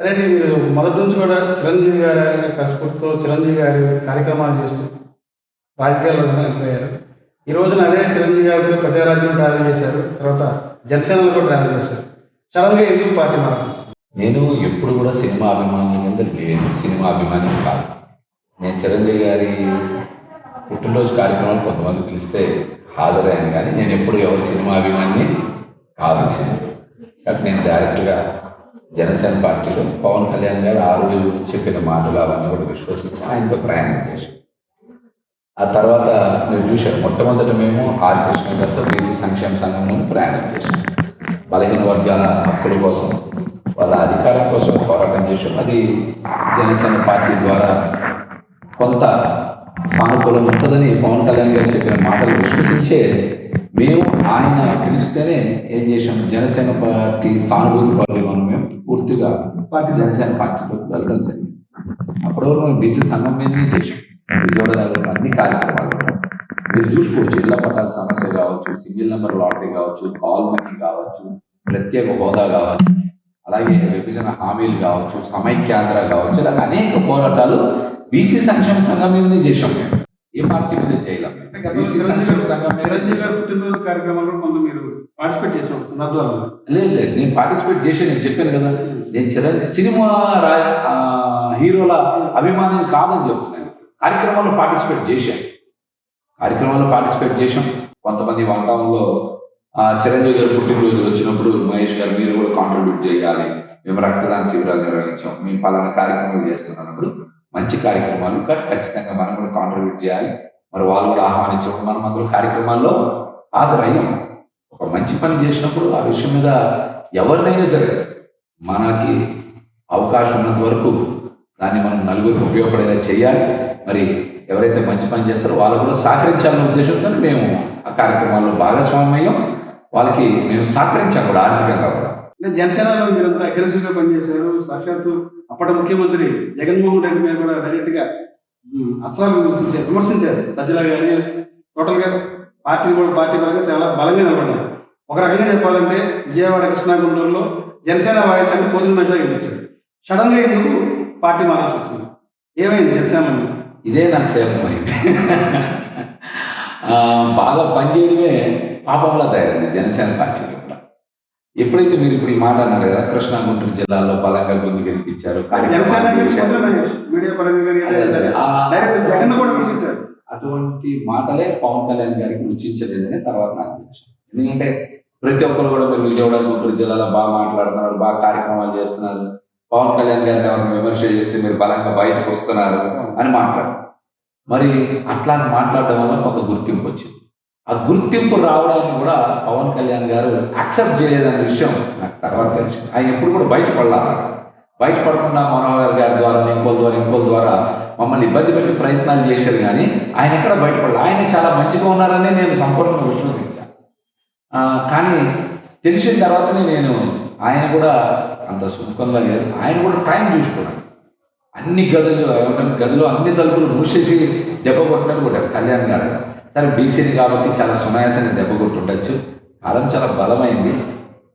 సరే అండి, మీరు మొదటి నుంచి కూడా చిరంజీవి గారి యొక్క స్ఫూర్తితో చిరంజీవి గారి కార్యక్రమాలు చేస్తూ రాజకీయాల్లో వెళ్ళిపోయారు. ఈ రోజున అదే చిరంజీవి గారితో ప్రజారాజ్యం ట్రావెల్ చేశారు. తర్వాత జనసేనలో కూడా ట్రావెల్ చేశారు. సడన్గా ఎందుకు పార్టీ మారాల్సి వచ్చింది? నేను ఎప్పుడు కూడా సినిమా అభిమాని కింద లేను, సినిమా అభిమాని కాదు. నేను చిరంజీవి గారి పుట్టినరోజు కార్యక్రమాలు కొంతమంది పిలిస్తే హాజరయ్యాను, కానీ నేను ఎప్పుడు ఎవరి సినిమా అభిమాని కాదు. కాబట్టి నేను డైరెక్ట్గా జనసేన పార్టీలో పవన్ కళ్యాణ్ గారు ఆ రోజు చెప్పిన మాటలు అవన్నీ కూడా విశ్వసించి ఆయనతో ప్రయాణం చేశాను. ఆ తర్వాత మీరు చూశారు, మొట్టమొదట మేము ఆర్ కృష్ణ గారితో బీసీ సంక్షేమ సంఘంలో ప్రయాణం చేశాం. బలహీన వర్గాల హక్కుల కోసం, వాళ్ళ అధికారం కోసం పోరాటం చేశాం. అది జనసేన పార్టీ ద్వారా కొంత సానుకూలం ఉంటుందని పవన్ కళ్యాణ్ గారు చెప్పిన మాటలు విశ్వసించే మేము ఆయన పిలిస్తేనే ఏం చేసాం, జనసేన పార్టీ సానుభూతి పరులు మేము పూర్తిగా జనసేన పార్టీలోకి వెళ్ళడం జరిగింది. అప్పటి వరకు మేము బీసీ సంఘం మీదనే చేసాం. విజయవాడ అన్ని కార్యక్రమాలు మీరు చూసుకోవచ్చు. ఇళ్ల పట్టాల సమస్య కావచ్చు, సింగిల్ నెంబర్ లాటరీ కావచ్చు, కాల్ మనీ కావచ్చు, ప్రత్యేక హోదా కావచ్చు, అలాగే విభజన హామీలు కావచ్చు, సమైక్యాంధ్ర కావచ్చు, ఇలాగ అనేక పోరాటాలు బీసీ సంక్షేమ సంఘం మీదనే చేసాం. మేము ఏ పార్టీ మీద చేయలేం. బీసీ సంక్షేమ సంఘం చిరంజీవి గారు పుట్టినరోజు కార్యక్రమాల్లో కొంత మీరు పార్టిసిపేట్ చేసిన సందర్భాలు లేదు. నేను పార్టిసిపేట్ చేసి నేను చెప్పాను కదా, నేను చిరంజీవి సినిమా హీరోల అభిమానం కాదని చెప్తున్నాను. కార్యక్రమాల్లో పార్టిసిపేట్ చేశాం. కొంతమంది వంటంలో చిరంజీవి గారు పుట్టినరోజులు వచ్చినప్పుడు మహేష్ గారు మీరు కూడా కాంట్రిబ్యూట్ చేయాలి, మేము రక్తదాన శిబిరాలు నిర్వహించాం, మేము పలానా కార్యక్రమాలు చేస్తున్నప్పుడు మంచి కార్యక్రమాలు ఖచ్చితంగా మనం కూడా కాంట్రిబ్యూట్ చేయాలి. మరి వాళ్ళు కూడా ఆహ్వానించినప్పుడు మనం అందరూ కార్యక్రమాల్లో హాజరయ్యాం. ఒక మంచి పని చేసినప్పుడు ఆ విషయం మీద ఎవరినైనా సరే మనకి అవకాశం ఉన్నంత వరకు దాన్ని మనం నలుగురికి ఉపయోగపడేలా చేయాలి. మరి ఎవరైతే మంచి పని చేస్తారో వాళ్ళు కూడా సహకరించాలనే ఉద్దేశంతో మేము ఆ కార్యక్రమాల్లో భాగస్వామ్యం వాళ్ళకి మేము సహకరించాం కూడా, ఆర్థికంగా కూడా. అంటే జనసేనలో మీరంతా అగ్రెసివ్గా పనిచేశారు. సాక్షాత్తు అప్పటి ముఖ్యమంత్రి జగన్మోహన్ రెడ్డి మీద కూడా డైరెక్ట్గా అసలు విమర్శించారు. సజ్జల గారి టోటల్గా పార్టీ పరంగా చాలా బలంగా నిలబడ్డారు. ఒక రకంగా చెప్పాలంటే విజయవాడ కృష్ణాగుంటూరులో జనసేన వాయిస్ అంటే పోతున్న మనిషిగా గెలిచాడు. సడన్గా ఎందుకు పార్టీ మారాల్సి వచ్చింది? ఏమైంది జనసేన? ఇదే నాకు సేపమైంది. బాగా పనిచేయడమే పాపంలో తయారైంది జనసేన పార్టీలో కూడా. ఎప్పుడైతే మీరు ఇప్పుడు ఈ మాట అన్నారు కదా, కృష్ణా గుంటూరు జిల్లాలో బలంగా గొంతు గెలిపించారు, అటువంటి మాటలే పవన్ కళ్యాణ్ గారికి రుచించలేదని తర్వాత నాకు తెలుసు. ఎందుకంటే ప్రతి ఒక్కరు కూడా మీరు విజయవాడ గుంటూరు జిల్లాలో బాగా మాట్లాడుతున్నారు, బాగా కార్యక్రమాలు చేస్తున్నారు, పవన్ కళ్యాణ్ గారిని ఎవరిని విమర్శ చేస్తే మీరు బలంగా బయటకు వస్తున్నారు అని మాట్లాడారు. మరి అట్లా మాట్లాడడం వల్ల కొంత గుర్తింపు వచ్చింది. ఆ గుర్తింపు రావడానికి కూడా పవన్ కళ్యాణ్ గారు యాక్సెప్ట్ చేయలేదనే విషయం నాకు తర్వాత తెలిసింది. ఆయన ఎప్పుడు కూడా బయటపడకుండా మనోహర్ గారి ద్వారా ఇంకోల ద్వారా మమ్మల్ని ఇబ్బంది పెట్టి ప్రయత్నాలు చేశారు, కానీ ఆయన ఎక్కడ బయటపడలేదు. ఆయన చాలా మంచిగా ఉన్నారని నేను సంపూర్ణంగా విశ్వసించాను. కానీ తెలిసిన తర్వాతనే నేను ఆయన కూడా అంత సుఖంగా లేదు, ఆయన కూడా టైం చూసుకున్నాడు. అన్ని గదిలో అన్ని తలుపులు మూసేసి దెబ్బ కొట్టినట్టు కొట్టారు కళ్యాణ్ గారు. సరే బీసీని కాబట్టి చాలా సునాయాసంగా దెబ్బ కొట్టుండొచ్చు. కాలం చాలా బలమైంది,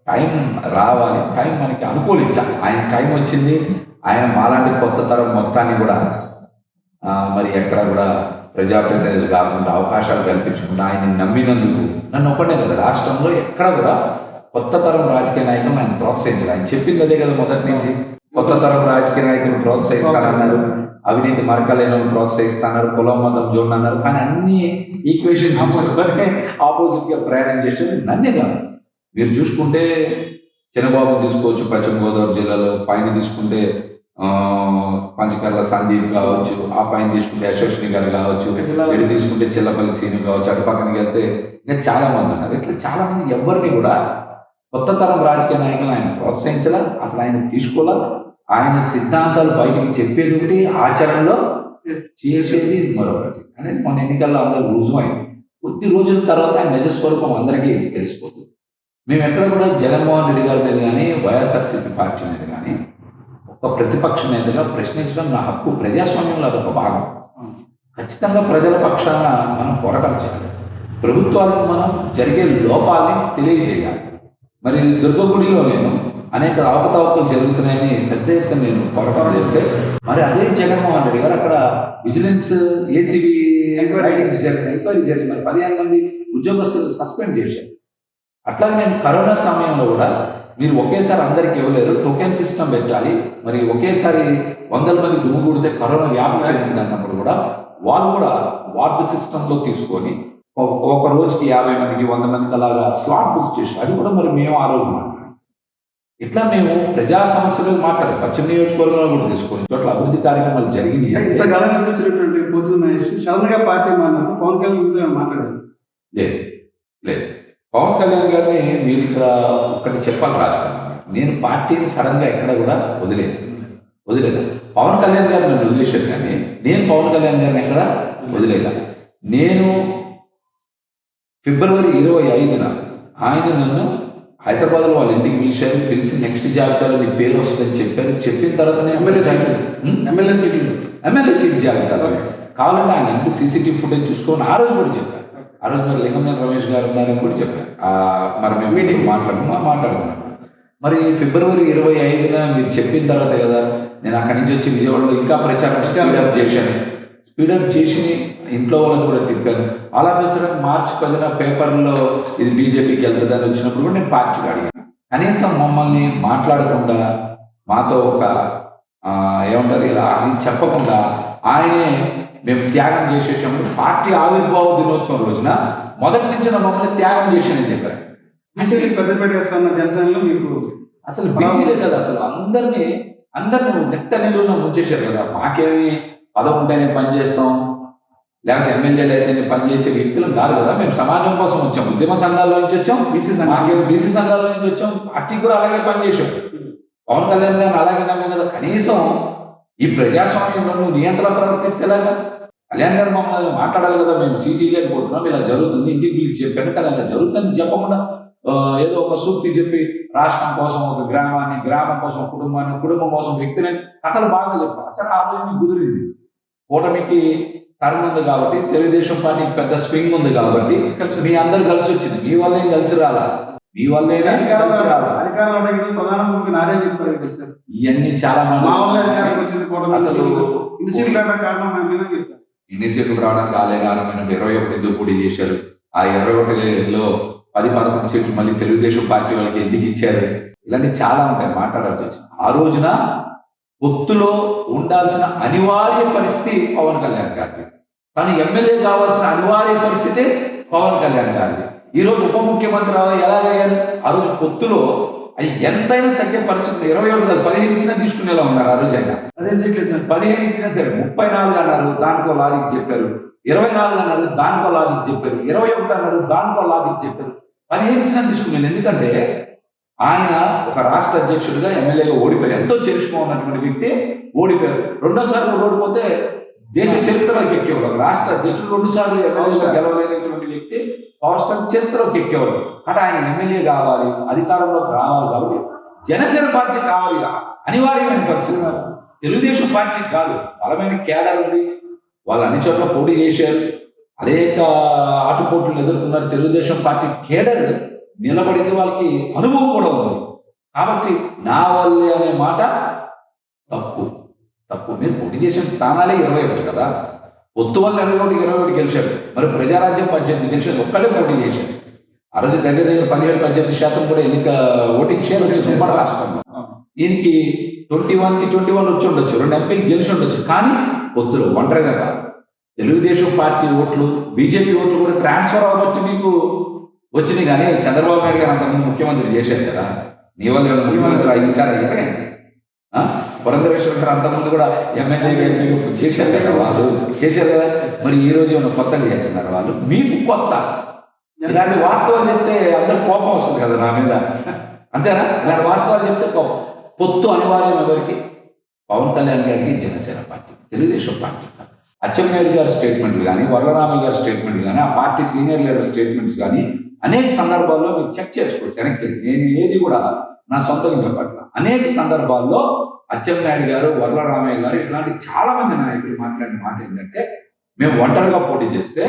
టైం రావాలి, టైం మనకి అనుకూలించాలి. ఆయన టైం వచ్చింది. ఆయన మాలాంటి కొత్త తరం మొత్తాన్ని కూడా మరి ఎక్కడ కూడా ప్రజాప్రతినిధులు కాకుండా అవకాశాలు కల్పించకుండా ఆయన నమ్మినందుకు, నన్ను ఒక్కటే కదా రాష్ట్రంలో ఎక్కడ కూడా కొత్త తరం రాజకీయ నాయకులను ఆయన ప్రోత్సహించారు. ఆయన చెప్పింది అదే కదా మొదటి నుంచి, కొత్త తరం రాజకీయ నాయకులు ప్రోత్సహిస్తానన్నారు, అవినీతి మరకలేని ప్రోత్సహిస్తున్నారు, కులం మతం జోన్ అన్నారు. కానీ అన్ని ఈక్వేషన్ ఆపోజిట్ గా ప్రయాణం చేసేది నన్నే కాదు. మీరు చూసుకుంటే చిన్నబాబు తీసుకోవచ్చు పశ్చిమ గోదావరి జిల్లాలో, పైన తీసుకుంటే పంచకర్ల సందీప్ కావచ్చు, ఆ పైన తీసుకుంటే యశస్విని గారు కావచ్చు, ఇటు తీసుకుంటే చిల్లపల్లి సీను కావచ్చు, అటు పక్కనకి వెళ్తే ఇంకా చాలా మంది ఉన్నారు. ఇట్లా చాలా మంది ఎవరిని కూడా కొత్త తరం రాజకీయ నాయకులు ఆయన ప్రోత్సహించాల, అసలు ఆయన తీసుకోవాలా. ఆయన సిద్ధాంతాలు బయటకు చెప్పేది ఒకటి, ఆచరణలో చేసేది మరొకటి అనేది మన ఎన్నికల్లో అందరూ రుజువైంది. కొద్ది రోజుల తర్వాత ఆయన నిజస్వరూపం అందరికీ తెలిసిపోతుంది. మేము ఎక్కడ కూడా జగన్మోహన్ రెడ్డి గారి మీద కానీ వైఎస్ఆర్సీపీ పార్టీ మీద కానీ ఒక ప్రతిపక్ష నేతగా ప్రశ్నించడం నా హక్కు. ప్రజాస్వామ్యంలో అదొక భాగం. ఖచ్చితంగా ప్రజల పక్షాన మనం పోరాటం చేయాలి. ప్రభుత్వాలకు మనం జరిగే లోపాలని తెలియజేయాలి. మరి దుర్గగుడిలో నేను అనేక అవకతవకలు జరుగుతున్నాయని పెద్ద ఎత్తున నేను పోరాటం చేస్తే మరి అదే జగన్మోహన్ రెడ్డి గారు అక్కడ విజిలెన్స్ ఏసీబీ ఎంక్వైరీ జరిగింది. మరి 15 మంది ఉద్యోగస్తులు సస్పెండ్ చేశారు. అట్లాగే నేను కరోనా సమయంలో కూడా మీరు ఒకేసారి అందరికి ఇవ్వలేరు, టోకెన్ సిస్టమ్ పెట్టాలి, మరి ఒకేసారి 100 మంది గుమిగూడితే కరోనా వ్యాప్తి చెందింది అన్నప్పుడు కూడా వాళ్ళు కూడా వార్డు సిస్టంలో తీసుకొని ఒక రోజుకి 50 మందికి 100 మందికి అలాగా స్లాట్ బుక్ చేసాం. అది కూడా మరి మేము ఆ రోజు మాట్లాడాం. ఇట్లా మేము ప్రజా సమస్యలు మాట్లాడాం. పశ్చిమ నియోజకవర్గంలో కూడా తీసుకొని చోట్ల అభివృద్ధి కార్యక్రమాలు జరిగినాయి. ఇంత గడనిపించినటువంటి పొద్దున మహేష్ సడన్ గా పార్టీ మారినప్పుడు పవన్ కళ్యాణ్ మాట్లాడారు. లేదు లేదు, పవన్ కళ్యాణ్ గారిని మీరు ఇక్కడ ఒకటి చెప్పాలి రాజకీయ, నేను పార్టీని సడన్ గా ఎక్కడ కూడా వదిలేదు. పవన్ కళ్యాణ్ గారు నన్ను వదిలేశారు, కానీ నేను పవన్ కళ్యాణ్ గారిని ఎక్కడ వదిలేదా. నేను ఫిబ్రవరి 25న ఆయన నన్ను హైదరాబాద్లో వాళ్ళ ఇంటికి పిలిచి నెక్స్ట్ జాబితాలో నీ పేరు వస్తుందని చెప్పారు. చెప్పిన తర్వాత ఎమ్మెల్యే సీట్ జాబితాలో కావాలంటే ఆయన ఇంటి సీసీటీవీ ఫుటేజ్ చూసుకోని ఆ రోజు కూడా చెప్పారు. ఆ రోజు మరి లింగంనేని రమేష్ గారు ఉన్నారని కూడా చెప్పారు. మరి మేము మీటింగ్ మాట్లాడుకున్నాం. మరి ఫిబ్రవరి 25న మీరు చెప్పిన తర్వాత కదా నేను అక్కడి నుంచి వచ్చి విజయవాడలో ఇంకా ప్రచారం స్పీడప్ చేసి ఇంట్లో వాళ్ళని కూడా తిప్పాను. అలా చేసడం మార్చి 10న పేపర్లో ఇది బీజేపీకి వెళ్తుందని వచ్చినప్పుడు కూడా నేను పార్టీకి అడిగాను. కనీసం మమ్మల్ని మాట్లాడకుండా మాతో ఒక ఏమంటారు ఇలా అని చెప్పకుండా ఆయనే మేము త్యాగం చేసేసాము. పార్టీ ఆవిర్భావ దినోత్సవం రోజున మొదటి నుంచి మమ్మల్ని త్యాగం చేశానని చెప్పారు. పెద్దపేట జనసేనలో మీకు అసలు బీసీలే కదా, అసలు అందరినీ నెట్ట నిలువున ముంచేశారు కదా. మాకేమి పదవి ఉంటేనే పనిచేస్తాం, లేకపోతే ఎమ్మెల్యేలు అయితేనే పనిచేసే వ్యక్తులం కాదు కదా. మేము సమాజం కోసం వచ్చాం, ఉద్యమ సంఘాల్లో నుంచి వచ్చాం, బీసీ సంఘాల్లో నుంచి వచ్చాం. పార్టీకి కూడా అలాగే పనిచేసాం. పవన్ కళ్యాణ్ గారిని అలాగే నమ్మాం కదా. కనీసం ఈ ప్రజాస్వామ్యంలో నువ్వు నియంత్రణ ప్రవర్తిస్తేలాగా కళ్యాణ్ గారు మమ్మల్ని మాట్లాడాలి కదా. మేము సీట్ ఇవ్వకపోతున్నాం, ఇలా జరుగుతుంది, ఇంటికి పిలిచి చెప్పాను కానీ అలా జరుగుతుందని చెప్పకుండా ఏదో ఒక సూక్తి చెప్పి రాష్ట్రం కోసం ఒక గ్రామాన్ని, గ్రామం కోసం కుటుంబాన్ని, కుటుంబం కోసం వ్యక్తిని కథలు బాగా చెప్పారు. అసలు ఆ రోజు మీకు కుదిరింది. కూటమికి టర్మ్ ఉంది కాబట్టి, తెలుగుదేశం పార్టీకి పెద్ద స్వింగ్ ఉంది కాబట్టి మీ అందరు కలిసి వచ్చింది. మీ వల్ల ఏం కలిసి రాలా, మీ వల్ల ఇవన్నీ చాలా మంది అసలు ఇన్ని సీట్లు రావడానికి కాలే కారణమైన 21 పోటీ చేశారు. ఆ 21లో 10-11 సీట్లు మళ్ళీ తెలుగుదేశం పార్టీ వాళ్ళకి ఎందుకు ఇచ్చారు, ఇలాంటి చాలా ఉంటాయి మాట్లాడాల్సి వచ్చింది. ఆ రోజున పొత్తులో ఉండాల్సిన అనివార్య పరిస్థితి పవన్ కళ్యాణ్ గారిది, కానీ ఎమ్మెల్యే కావాల్సిన అనివార్య పరిస్థితి పవన్ కళ్యాణ్ గారిది. ఈ రోజు ఉప ముఖ్యమంత్రి ఎలాగయ్యారు? ఆ రోజు పొత్తులో అది ఎంతైనా తగ్గే పరిస్థితి 21 కాదు 15 ఇచ్చినా తీసుకునేలా ఉన్నారు. ఆ రోజు అయినా 15 ఇచ్చినా సరే 34 అన్నారు, దానికో లాజిక్ చెప్పారు. 24 అన్నారు, దానికో లాజిక్ చెప్పారు. 21 అన్నారు, దానికో లాజిక్ చెప్పారు. 15 ఇచ్చినా తీసుకునేది. ఎందుకంటే ఆయన ఒక రాష్ట్ర అధ్యక్షుడిగా ఎమ్మెల్యేగా ఓడిపోయారు. ఎంతో చేరుచుకో ఉన్నటువంటి వ్యక్తి ఓడిపోయారు. రెండోసారి ఓడిపోతే దేశ చరిత్రలోకి ఎక్కేవాడు. రాష్ట్ర అధ్యక్షుడు 2 సార్లు ఎమ్మెల్యేగా గెలవలేనటువంటి వ్యక్తి పవర్ స్టార్ చరిత్రలోకి ఎక్కేవాడు. అంటే ఆయన ఎమ్మెల్యే కావాలి, అధికారంలోకి రావాలి కాబట్టి జనసేన పార్టీ కావాలి, అనివార్యమైన పరిస్థితి. తెలుగుదేశం పార్టీ కాదు, బలమైన కేడర్ ఉంది, వాళ్ళు అన్ని చోట్ల పోటీ చేశారు, అనేక ఆటుపోట్లు ఎదుర్కొన్నారు. తెలుగుదేశం పార్టీ కేడర్ నిలబడింది, వాళ్ళకి అనుభవం కూడా ఉంది. కాబట్టి నా వల్లే అనే మాట తప్పు. మీరు పోటీ చేసిన స్థానాలే 21 కదా. పొత్తు వల్ల 21 గెలిచాడు. మరి ప్రజారాజ్యం 18 గెలిచాడు, ఒక్కడే పోటీ చేశాడు. ఆ రోజు దగ్గర 17-18% కూడా ఎన్నిక ఓటింగ్ షేర్ వచ్చింది ఉమ్మడి రాష్ట్రంలో. ఈయనకి 21 వచ్చి ఉండొచ్చు, 2 ఎంపీలు గెలిచి ఉండొచ్చు. కానీ పొత్తులు ఒంటరిగా కాదు. తెలుగుదేశం పార్టీ ఓట్లు, బీజేపీ ఓట్లు కూడా ట్రాన్స్ఫర్ అవ్వచ్చు మీకు వచ్చినాయి. కానీ చంద్రబాబు నాయుడు గారు అంతకుముందు ముఖ్యమంత్రి చేశారు కదా. నీ వల్ల ముఖ్యమంత్రి 5 సార్లు అయ్యారు. పురంధరేశ్వర గారు అంతకుముందు కూడా ఎమ్మెల్యేగా చేశారు కదా, వాళ్ళు చేశారు కదా. మరి ఈ రోజు ఏమైనా కొత్తగా చేస్తున్నారు వాళ్ళు? మీకు కొత్త ఇలాంటి వాస్తవాలు చెప్తే అందరికి కోపం వస్తుంది కదా నా మీద, అంతేనా? ఇలాంటి వాస్తవాలు చెప్తే కోపం. పొత్తు అనివార్యం ఎవరికి? పవన్ కళ్యాణ్ గారికి, జనసేన పార్టీ, తెలుగుదేశం పార్టీ. అచ్చెన్నాయుడు గారి స్టేట్మెంట్లు కానీ, వరలరామయ్య గారి స్టేట్మెంట్ కానీ, ఆ పార్టీ సీనియర్ లీడర్ స్టేట్మెంట్స్ కానీ అనేక సందర్భాల్లో మీరు చెక్ చేసుకోవచ్చు. వెనక్కి నేను ఏది కూడా నా సొంతంగా చెప్పట్ల. అనేక సందర్భాల్లో అచ్చెన్నాయుడు గారు, వరలరామయ్య గారు ఇట్లాంటి చాలా మంది నాయకులు మాట్లాడిన మాట ఏంటంటే, మేము ఒంటరిగా పోటీ చేస్తే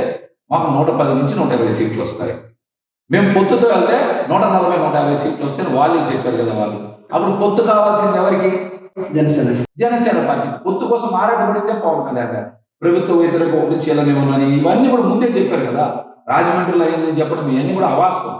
మాకు 110 నుంచి 120 సీట్లు వస్తాయి, మేము పొత్తుతో వెళ్తే 140-150 సీట్లు వస్తాయని వాళ్ళే చెప్పారు కదా. అప్పుడు పొత్తు కావాల్సింది ఎవరికి? జనసేన జనసేన పార్టీ. పొత్తు కోసం ఆరాటపడిందే పవన్ కళ్యాణ్ గారు. ప్రభుత్వ వ్యతిరేక ఒకటి చీలనివ్వనని ఇవన్నీ కూడా ముందే చెప్పారు కదా. రాజమండ్రిలో అయిందని చెప్పడం ఇవన్నీ కూడా అవాస్తవం.